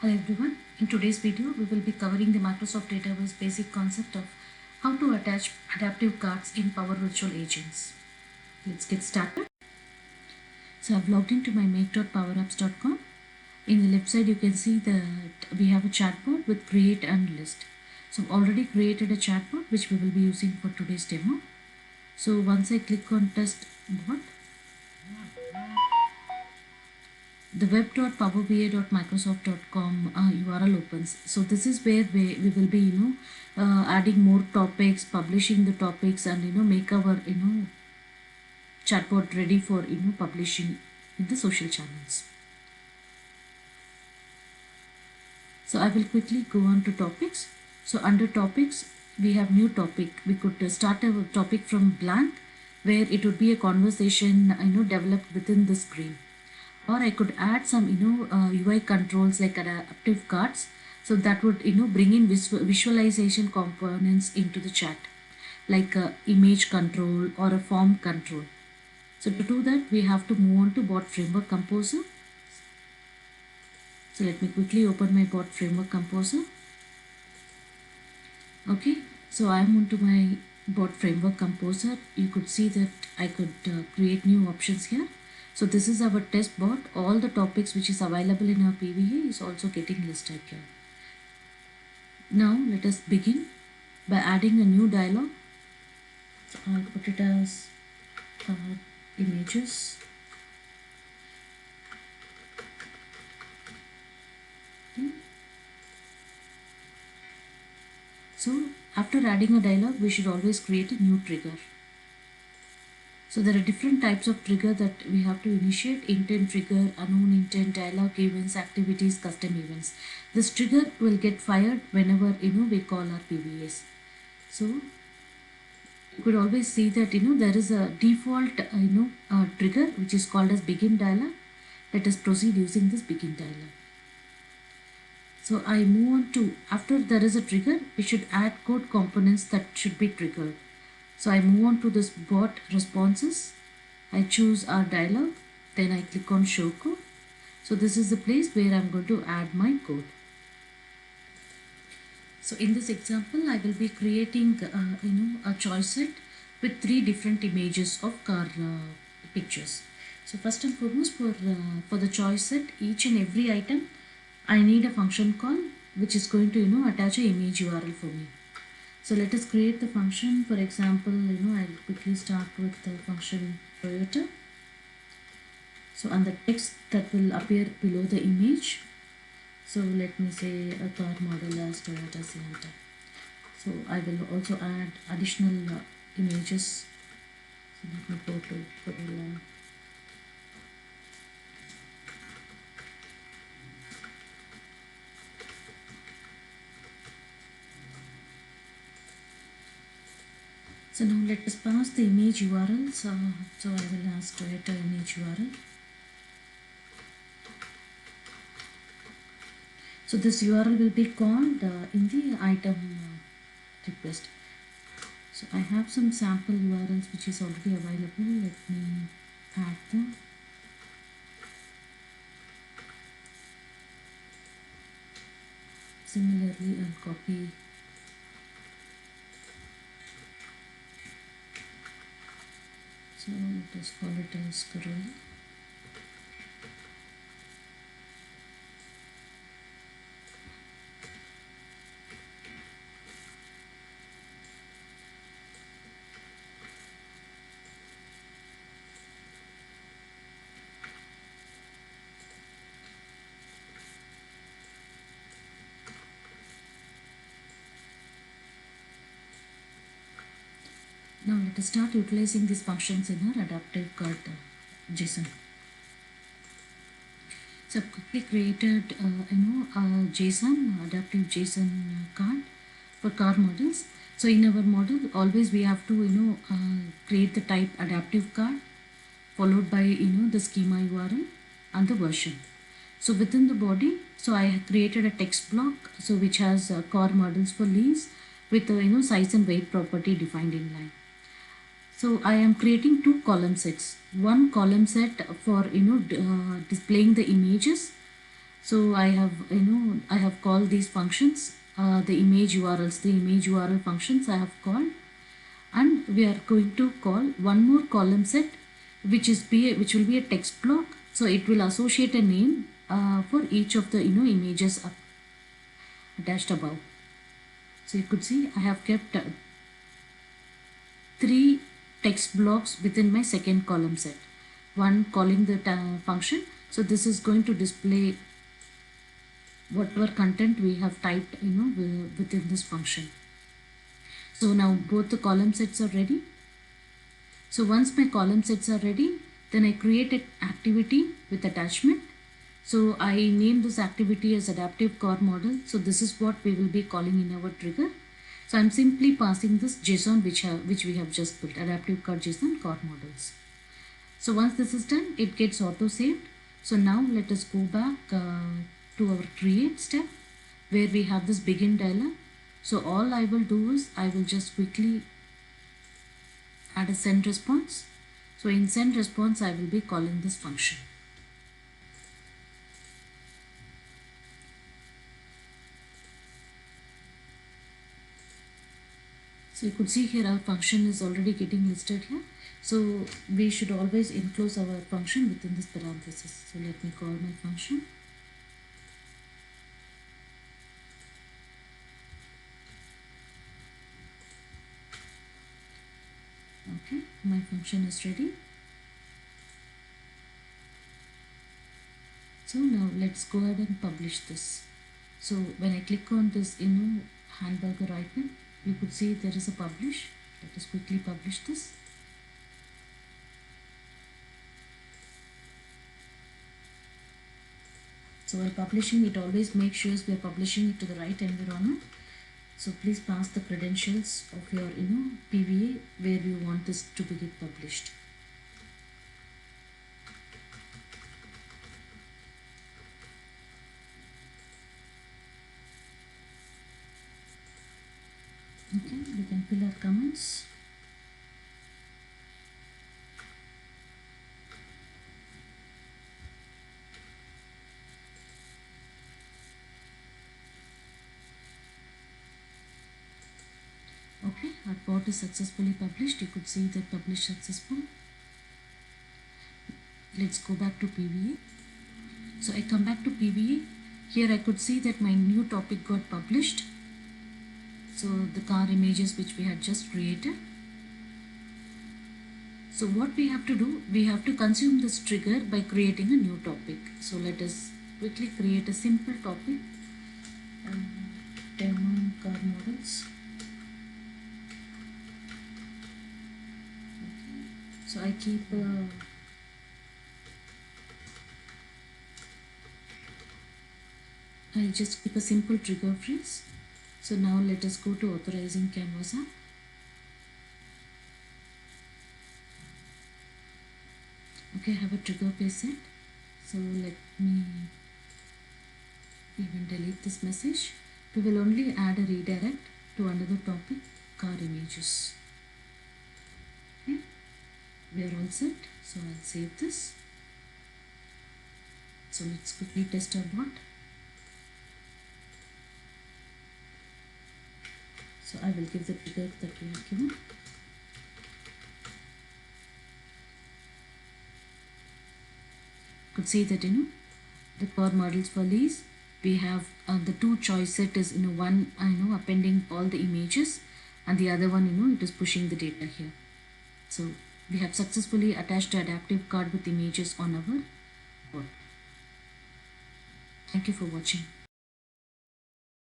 Hello everyone. In today's video, we will be covering the Microsoft Database basic concept of how to attach adaptive cards in Power Virtual Agents. Let's get started. So I've logged into my make.powerapps.com. In the left side, you can see that we have a chatbot with create and list. So I've already created a chatbot which we will be using for today's demo. So once I click on test bot, the web.powerba.microsoft.com URL opens. So this is where we will be adding more topics, publishing the topics, and make our chatbot ready for publishing in the social channels. So I will quickly go on to topics. So under topics, we have new topic. We could start a topic from blank, where it would be a conversation developed within the screen. Or I could add some UI controls like adaptive cards, so that would bring in visualization components into the chat, like a image control or a form control. So to do that, we have to move on to bot framework composer. So let me quickly open my bot framework composer. Okay, so I am onto my bot framework composer. You could see that I could create new options here. So this is our test bot. All the topics which is available in our PVA is also getting listed here. Now let us begin by adding a new dialog. So I'll put it as images. Okay. So after adding a dialog, we should always create a new trigger. So there are different types of trigger that we have to initiate: intent trigger, unknown intent, dialog events, activities, custom events. This trigger will get fired whenever we call our PVAs. So you could always see that there is a default trigger which is called as begin dialog. Let us proceed using this begin dialog. So I move on to, after there is a trigger, we should add code components that should be triggered. So I move on to this bot responses. I choose our dialog, then I click on show code. So this is the place where I'm going to add my code. So in this example, I will be creating a choice set with 3 different images of car pictures. So first and foremost, for the choice set, each and every item, I need a function call which is going to attach an image URL for me. So let us create the function. For example, I'll quickly start with the function Toyota. So and the text that will appear below the image. So let me say a car model as Toyota Sienna. So I will also add additional images. So let me go to Corolla. So now let us pass the image URL. So I will ask Toyota image URL. So this URL will be called in the item request. So I have some sample URLs which is already available. Let me add them. Similarly, I'll copy So let us call it as Corolla. Now let us start utilizing these functions in our adaptive card JSON. So I've quickly created a JSON, adaptive JSON card for car models. So in our model, always we have to create the type adaptive card, followed by the schema URL and the version. So within the body, so I have created a text block, so which has car models for lease with size and weight property defined in line. So I am creating 2 column sets. One column set for displaying the images. So I have called these functions, the image URLs, the image URL functions I have called, and we are going to call one more column set, which will be a text block. So it will associate a name for each of the images attached above. So you could see I have kept three text blocks within my second column set. One calling the function. So this is going to display whatever content we have typed within this function. So now both the column sets are ready. So once my column sets are ready, then I create an activity with attachment. So I name this activity as adaptive car model. So this is what we will be calling in our trigger. So I'm simply passing this JSON which we have just built, adaptive car JSON car models. So once this is done, it gets auto saved. So now let us go back to our create step where we have this begin dialog. So all I will do is I will just quickly add a send response. So in send response, I will be calling this function. So you could see here our function is already getting listed here. So we should always enclose our function within this parenthesis. So let me call my function. Okay, my function is ready. So now let's go ahead and publish this. So when I click on this hamburger icon, you could see there is a publish. Let us quickly publish this. So while publishing, it always makes sure we are publishing it to the right environment. So please pass the credentials of your PVA where you want this to be get published. Okay, we can fill our comments. Okay, our bot is successfully published. You could see that published successful. Let's go back to PVA. So I come back to PVA. Here I could see that my new topic got published. So the car images which we had just created. So what we have to do, we have to consume this trigger by creating a new topic. So let us quickly create a simple topic. Demo car models. Okay. So I keep I just keep a simple trigger phrase. So now let us go to authorizing canvas app. Okay, I have a trigger page set. So let me even delete this message. We will only add a redirect to another topic, car images. Okay, we are all set. So I'll save this. So let's quickly test our bot. So I will give the trigger that we have given. Could see that the car models for these we have the two choice set is one appending all the images, and the other one it is pushing the data here. So we have successfully attached the adaptive card with images on our board. Thank you for watching.